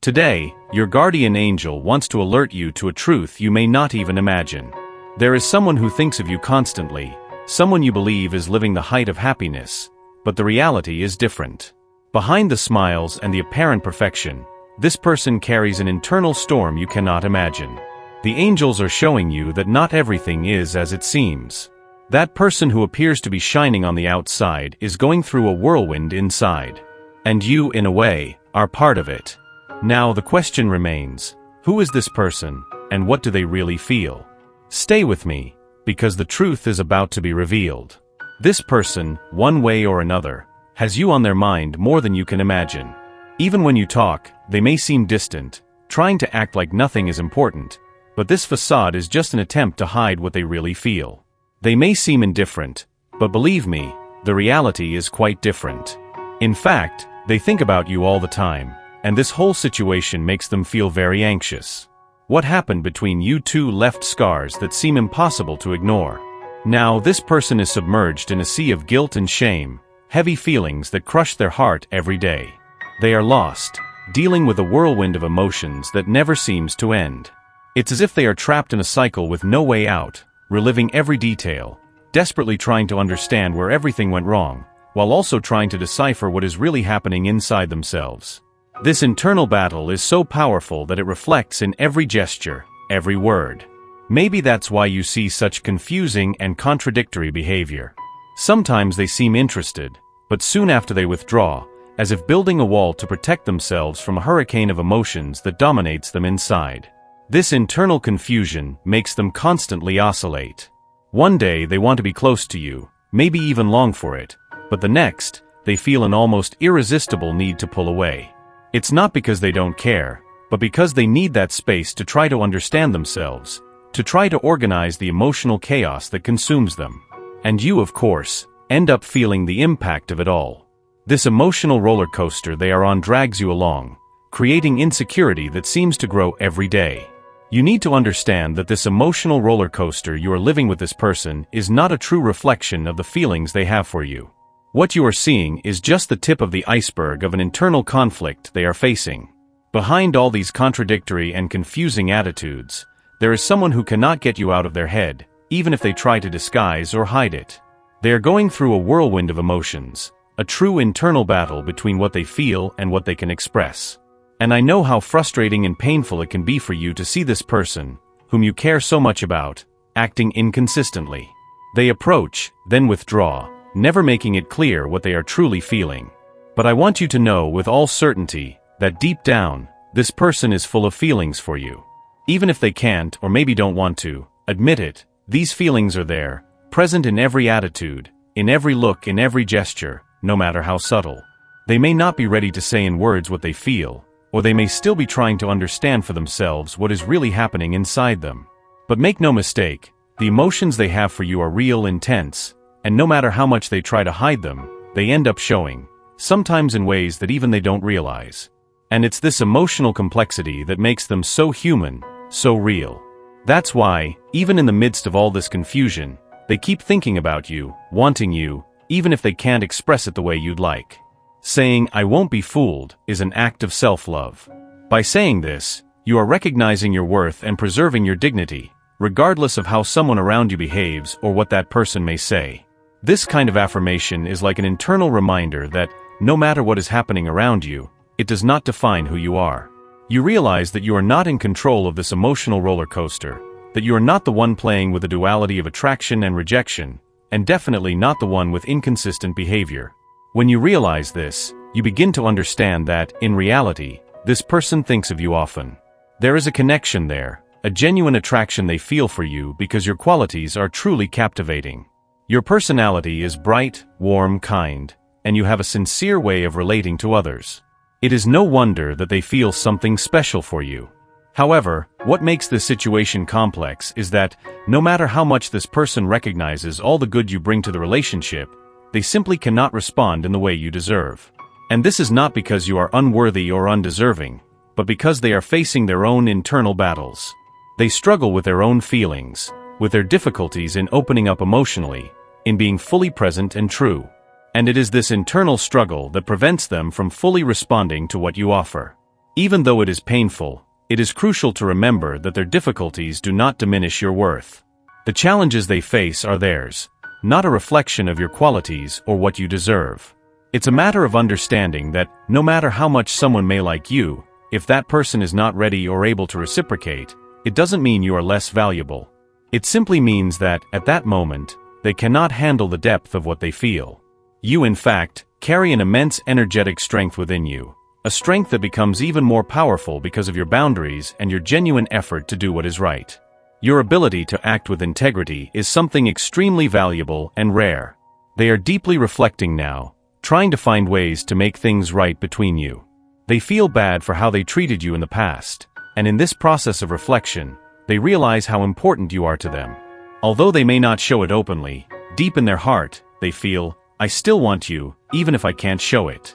Today, your guardian angel wants to alert you to a truth you may not even imagine. There is someone who thinks of you constantly, someone you believe is living the height of happiness, but the reality is different. Behind the smiles and the apparent perfection, this person carries an internal storm you cannot imagine. The angels are showing you that not everything is as it seems. That person who appears to be shining on the outside is going through a whirlwind inside. And you, in a way, are part of it. Now the question remains, who is this person, and what do they really feel? Stay with me, because the truth is about to be revealed. This person, one way or another, has you on their mind more than you can imagine. Even when you talk, they may seem distant, trying to act like nothing is important, but this facade is just an attempt to hide what they really feel. They may seem indifferent, but believe me, the reality is quite different. In fact, they think about you all the time, and this whole situation makes them feel very anxious. What happened between you two left scars that seem impossible to ignore. Now this person is submerged in a sea of guilt and shame, heavy feelings that crush their heart every day. They are lost, dealing with a whirlwind of emotions that never seems to end. It's as if they are trapped in a cycle with no way out, reliving every detail, desperately trying to understand where everything went wrong, while also trying to decipher what is really happening inside themselves. This internal battle is so powerful that it reflects in every gesture, every word. Maybe that's why you see such confusing and contradictory behavior. Sometimes they seem interested, but soon after they withdraw, as if building a wall to protect themselves from a hurricane of emotions that dominates them inside. This internal confusion makes them constantly oscillate. One day they want to be close to you, maybe even long for it, but the next, they feel an almost irresistible need to pull away. It's not because they don't care, but because they need that space to try to understand themselves, to try to organize the emotional chaos that consumes them. And you, of course, end up feeling the impact of it all. This emotional roller coaster they are on drags you along, creating insecurity that seems to grow every day. You need to understand that this emotional roller coaster you are living with this person is not a true reflection of the feelings they have for you. What you are seeing is just the tip of the iceberg of an internal conflict they are facing. Behind all these contradictory and confusing attitudes, there is someone who cannot get you out of their head, even if they try to disguise or hide it. They are going through a whirlwind of emotions, a true internal battle between what they feel and what they can express. And I know how frustrating and painful it can be for you to see this person, whom you care so much about, acting inconsistently. They approach, then withdraw, never making it clear what they are truly feeling. But I want you to know with all certainty that deep down, this person is full of feelings for you. Even if they can't or maybe don't want to admit it, these feelings are there, present in every attitude, in every look, in every gesture, no matter how subtle. They may not be ready to say in words what they feel, or they may still be trying to understand for themselves what is really happening inside them. But make no mistake, the emotions they have for you are real, intense, and no matter how much they try to hide them, they end up showing, sometimes in ways that even they don't realize. And it's this emotional complexity that makes them so human, so real. That's why, even in the midst of all this confusion, they keep thinking about you, wanting you, even if they can't express it the way you'd like. Saying, "I won't be fooled," is an act of self-love. By saying this, you are recognizing your worth and preserving your dignity, regardless of how someone around you behaves or what that person may say. This kind of affirmation is like an internal reminder that, no matter what is happening around you, it does not define who you are. You realize that you are not in control of this emotional roller coaster, that you are not the one playing with the duality of attraction and rejection, and definitely not the one with inconsistent behavior. When you realize this, you begin to understand that, in reality, this person thinks of you often. There is a connection there, a genuine attraction they feel for you because your qualities are truly captivating. Your personality is bright, warm, kind, and you have a sincere way of relating to others. It is no wonder that they feel something special for you. However, what makes this situation complex is that, no matter how much this person recognizes all the good you bring to the relationship, they simply cannot respond in the way you deserve. And this is not because you are unworthy or undeserving, but because they are facing their own internal battles. They struggle with their own feelings, with their difficulties in opening up emotionally, in being fully present and true. And it is this internal struggle that prevents them from fully responding to what you offer. Even though it is painful, it is crucial to remember that their difficulties do not diminish your worth. The challenges they face are theirs, not a reflection of your qualities or what you deserve. It's a matter of understanding that, no matter how much someone may like you, if that person is not ready or able to reciprocate, it doesn't mean you are less valuable. It simply means that, at that moment, they cannot handle the depth of what they feel. You, in fact, carry an immense energetic strength within you, a strength that becomes even more powerful because of your boundaries and your genuine effort to do what is right. Your ability to act with integrity is something extremely valuable and rare. They are deeply reflecting now, trying to find ways to make things right between you. They feel bad for how they treated you in the past, and in this process of reflection, they realize how important you are to them. Although they may not show it openly, deep in their heart, they feel, "I still want you, even if I can't show it."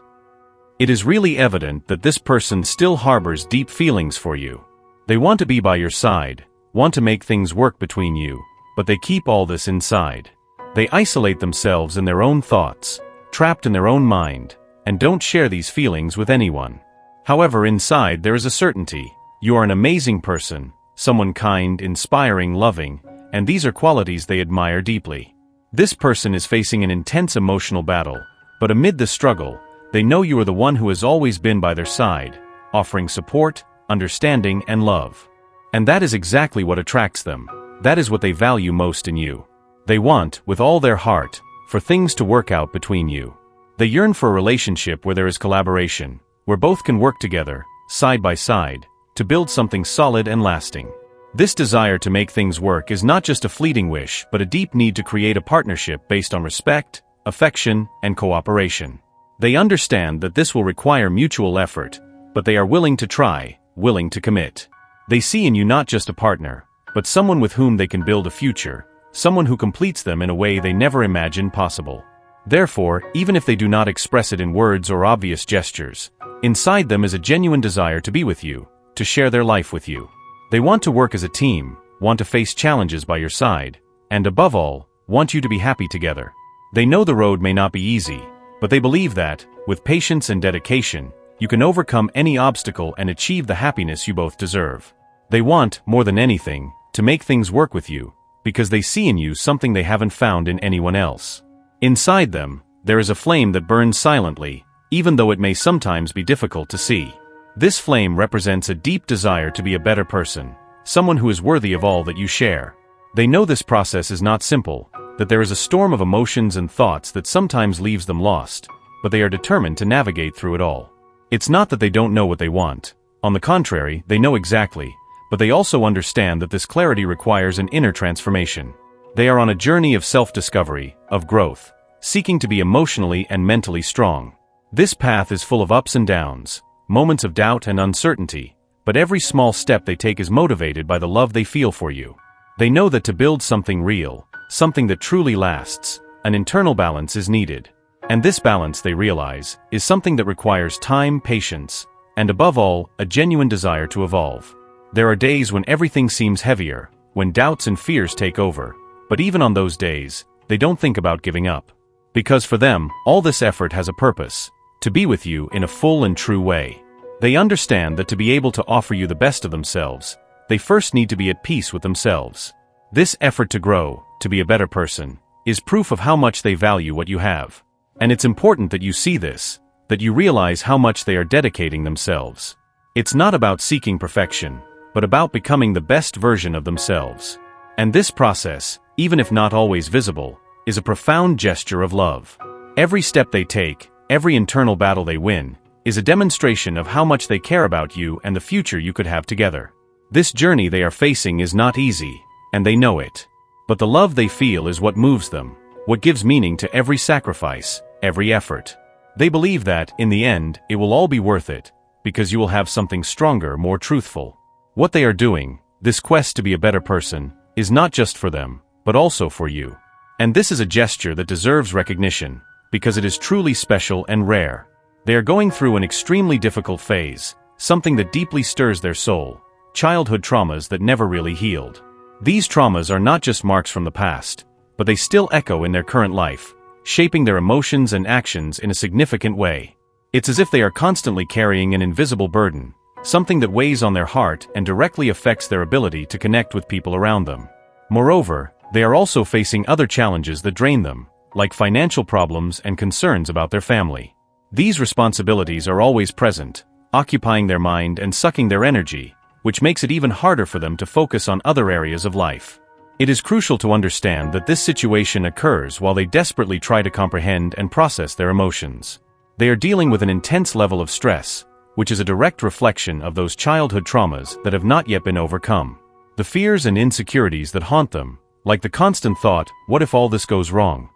It is really evident that this person still harbors deep feelings for you. They want to be by your side, want to make things work between you, but they keep all this inside. They isolate themselves in their own thoughts, trapped in their own mind, and don't share these feelings with anyone. However, inside there is a certainty. You are an amazing person, someone kind, inspiring, loving, and these are qualities they admire deeply. This person is facing an intense emotional battle, but amid the struggle, they know you are the one who has always been by their side, offering support, understanding, and love. And that is exactly what attracts them. That is what they value most in you. They want, with all their heart, for things to work out between you. They yearn for a relationship where there is collaboration, where both can work together, side by side, to build something solid and lasting. This desire to make things work is not just a fleeting wish, but a deep need to create a partnership based on respect, affection, and cooperation. They understand that this will require mutual effort, but they are willing to try, willing to commit. They see in you not just a partner, but someone with whom they can build a future, someone who completes them in a way they never imagined possible. Therefore, even if they do not express it in words or obvious gestures, inside them is a genuine desire to be with you, to share their life with you. They want to work as a team, want to face challenges by your side, and above all, want you to be happy together. They know the road may not be easy, but they believe that, with patience and dedication, you can overcome any obstacle and achieve the happiness you both deserve. They want, more than anything, to make things work with you, because they see in you something they haven't found in anyone else. Inside them, there is a flame that burns silently, even though it may sometimes be difficult to see. This flame represents a deep desire to be a better person, someone who is worthy of all that you share. They know this process is not simple, that there is a storm of emotions and thoughts that sometimes leaves them lost, but they are determined to navigate through it all. It's not that they don't know what they want. On the contrary, they know exactly, but they also understand that this clarity requires an inner transformation. They are on a journey of self-discovery, of growth, seeking to be emotionally and mentally strong. This path is full of ups and downs, moments of doubt and uncertainty, but every small step they take is motivated by the love they feel for you. They know that to build something real, something that truly lasts, an internal balance is needed. And this balance, they realize, is something that requires time, patience, and above all, a genuine desire to evolve. There are days when everything seems heavier, when doubts and fears take over, but even on those days, they don't think about giving up. Because for them, all this effort has a purpose, to be with you in a full and true way. They understand that to be able to offer you the best of themselves, they first need to be at peace with themselves. This effort to grow, to be a better person, is proof of how much they value what you have. And it's important that you see this, that you realize how much they are dedicating themselves. It's not about seeking perfection, but about becoming the best version of themselves. And this process, even if not always visible, is a profound gesture of love. Every step they take, every internal battle they win, is a demonstration of how much they care about you and the future you could have together. This journey they are facing is not easy, and they know it. But the love they feel is what moves them, what gives meaning to every sacrifice, every effort. They believe that, in the end, it will all be worth it, because you will have something stronger, more truthful. What they are doing, this quest to be a better person, is not just for them, but also for you. And this is a gesture that deserves recognition, because it is truly special and rare. They are going through an extremely difficult phase, something that deeply stirs their soul, childhood traumas that never really healed. These traumas are not just marks from the past, but they still echo in their current life, shaping their emotions and actions in a significant way. It's as if they are constantly carrying an invisible burden, something that weighs on their heart and directly affects their ability to connect with people around them. Moreover, they are also facing other challenges that drain them, like financial problems and concerns about their family. These responsibilities are always present, occupying their mind and sucking their energy, which makes it even harder for them to focus on other areas of life. It is crucial to understand that this situation occurs while they desperately try to comprehend and process their emotions. They are dealing with an intense level of stress, which is a direct reflection of those childhood traumas that have not yet been overcome. The fears and insecurities that haunt them, like the constant thought, "What if all this goes wrong?"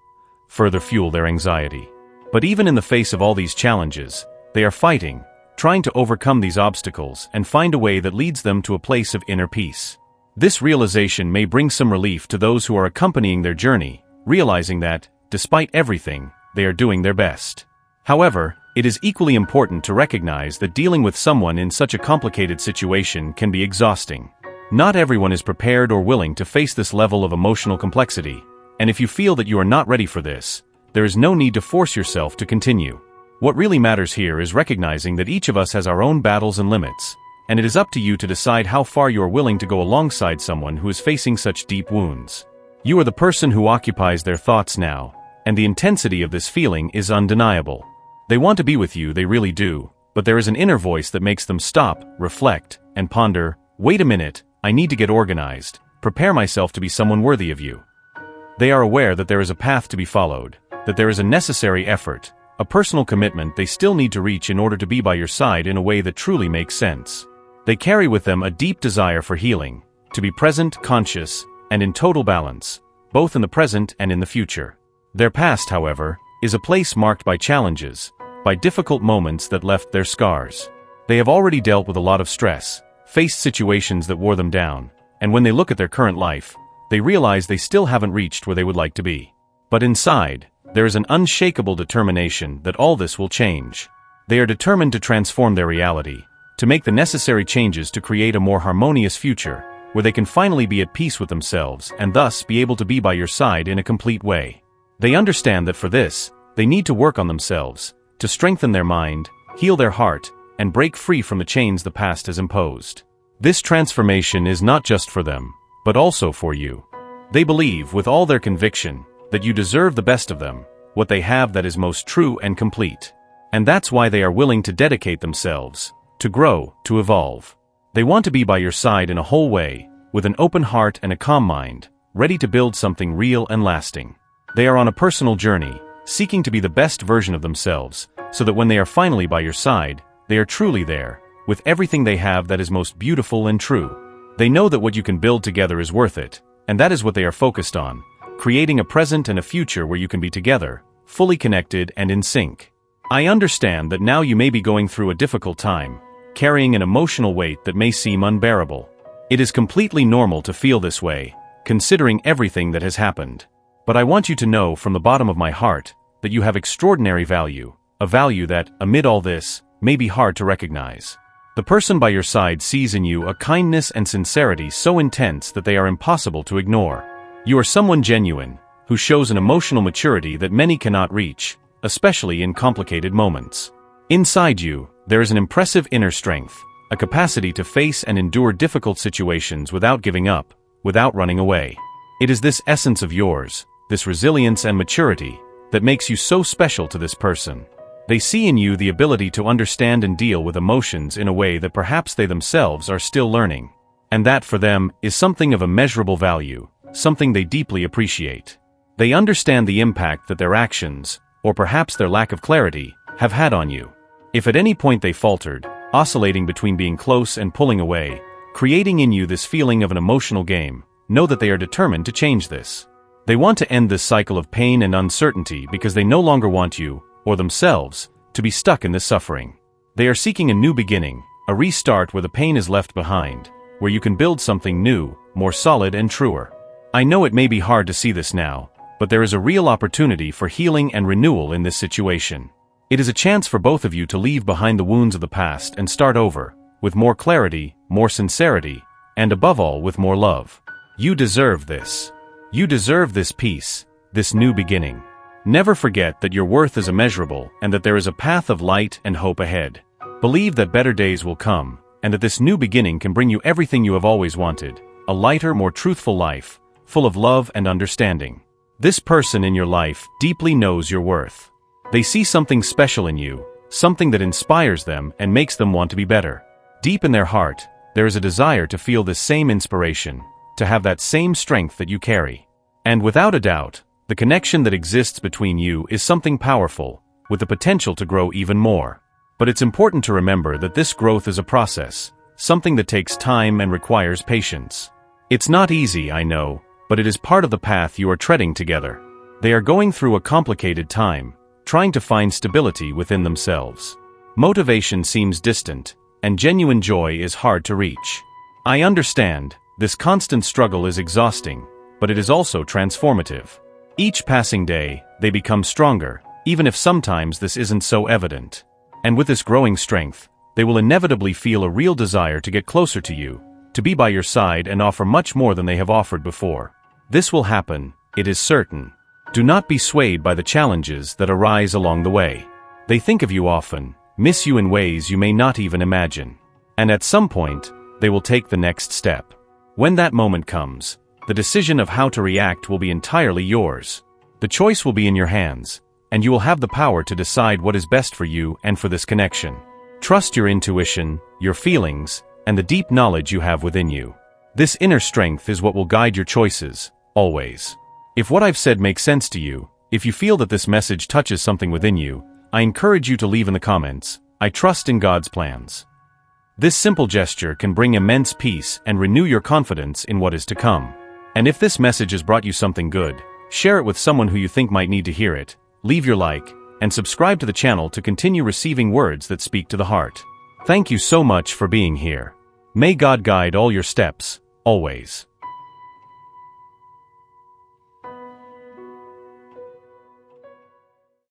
further fuel their anxiety. But even in the face of all these challenges, they are fighting, trying to overcome these obstacles and find a way that leads them to a place of inner peace. This realization may bring some relief to those who are accompanying their journey, realizing that, despite everything, they are doing their best. However, it is equally important to recognize that dealing with someone in such a complicated situation can be exhausting. Not everyone is prepared or willing to face this level of emotional complexity, and if you feel that you are not ready for this, there is no need to force yourself to continue. What really matters here is recognizing that each of us has our own battles and limits, and it is up to you to decide how far you are willing to go alongside someone who is facing such deep wounds. You are the person who occupies their thoughts now, and the intensity of this feeling is undeniable. They want to be with you, they really do, but there is an inner voice that makes them stop, reflect, and ponder, "Wait a minute, I need to get organized, prepare myself to be someone worthy of you." They are aware that there is a path to be followed, that there is a necessary effort, a personal commitment they still need to reach in order to be by your side in a way that truly makes sense. They carry with them a deep desire for healing, to be present, conscious, and in total balance, both in the present and in the future. Their past, however, is a place marked by challenges, by difficult moments that left their scars. They have already dealt with a lot of stress, faced situations that wore them down, and when they look at their current life, they realize they still haven't reached where they would like to be. But inside, there is an unshakable determination that all this will change. They are determined to transform their reality, to make the necessary changes to create a more harmonious future, where they can finally be at peace with themselves and thus be able to be by your side in a complete way. They understand that for this, they need to work on themselves, to strengthen their mind, heal their heart, and break free from the chains the past has imposed. This transformation is not just for them, but also for you. They believe, with all their conviction, that you deserve the best of them, what they have that is most true and complete. And that's why they are willing to dedicate themselves, to grow, to evolve. They want to be by your side in a whole way, with an open heart and a calm mind, ready to build something real and lasting. They are on a personal journey, seeking to be the best version of themselves, so that when they are finally by your side, they are truly there, with everything they have that is most beautiful and true. They know that what you can build together is worth it, and that is what they are focused on, creating a present and a future where you can be together, fully connected and in sync. I understand that now you may be going through a difficult time, carrying an emotional weight that may seem unbearable. It is completely normal to feel this way, considering everything that has happened. But I want you to know from the bottom of my heart that you have extraordinary value, a value that, amid all this, may be hard to recognize. The person by your side sees in you a kindness and sincerity so intense that they are impossible to ignore. You are someone genuine, who shows an emotional maturity that many cannot reach, especially in complicated moments. Inside you, there is an impressive inner strength, a capacity to face and endure difficult situations without giving up, without running away. It is this essence of yours, this resilience and maturity, that makes you so special to this person. They see in you the ability to understand and deal with emotions in a way that perhaps they themselves are still learning. And that, for them, is something of immeasurable value, something they deeply appreciate. They understand the impact that their actions, or perhaps their lack of clarity, have had on you. If at any point they faltered, oscillating between being close and pulling away, creating in you this feeling of an emotional game, know that they are determined to change this. They want to end this cycle of pain and uncertainty because they no longer want you, or themselves, to be stuck in this suffering. They are seeking a new beginning, a restart where the pain is left behind, where you can build something new, more solid and truer. I know it may be hard to see this now, but there is a real opportunity for healing and renewal in this situation. It is a chance for both of you to leave behind the wounds of the past and start over, with more clarity, more sincerity, and above all with more love. You deserve this. You deserve this peace, this new beginning. Never forget that your worth is immeasurable and that there is a path of light and hope ahead. Believe that better days will come, and that this new beginning can bring you everything you have always wanted, a lighter, more truthful life, full of love and understanding. This person in your life deeply knows your worth. They see something special in you, something that inspires them and makes them want to be better. Deep in their heart, there is a desire to feel this same inspiration, to have that same strength that you carry. And without a doubt, the connection that exists between you is something powerful, with the potential to grow even more. But it's important to remember that this growth is a process, something that takes time and requires patience. It's not easy, I know, but it is part of the path you are treading together. They are going through a complicated time, trying to find stability within themselves. Motivation seems distant, and genuine joy is hard to reach. I understand, this constant struggle is exhausting, but it is also transformative. Each passing day, they become stronger, even if sometimes this isn't so evident. And with this growing strength, they will inevitably feel a real desire to get closer to you, to be by your side and offer much more than they have offered before. This will happen, it is certain. Do not be swayed by the challenges that arise along the way. They think of you often, miss you in ways you may not even imagine. And at some point, they will take the next step. When that moment comes, the decision of how to react will be entirely yours. The choice will be in your hands, and you will have the power to decide what is best for you and for this connection. Trust your intuition, your feelings, and the deep knowledge you have within you. This inner strength is what will guide your choices, always. If what I've said makes sense to you, if you feel that this message touches something within you, I encourage you to leave in the comments, "I trust in God's plans." This simple gesture can bring immense peace and renew your confidence in what is to come. And if this message has brought you something good, share it with someone who you think might need to hear it, leave your like, and subscribe to the channel to continue receiving words that speak to the heart. Thank you so much for being here. May God guide all your steps, always.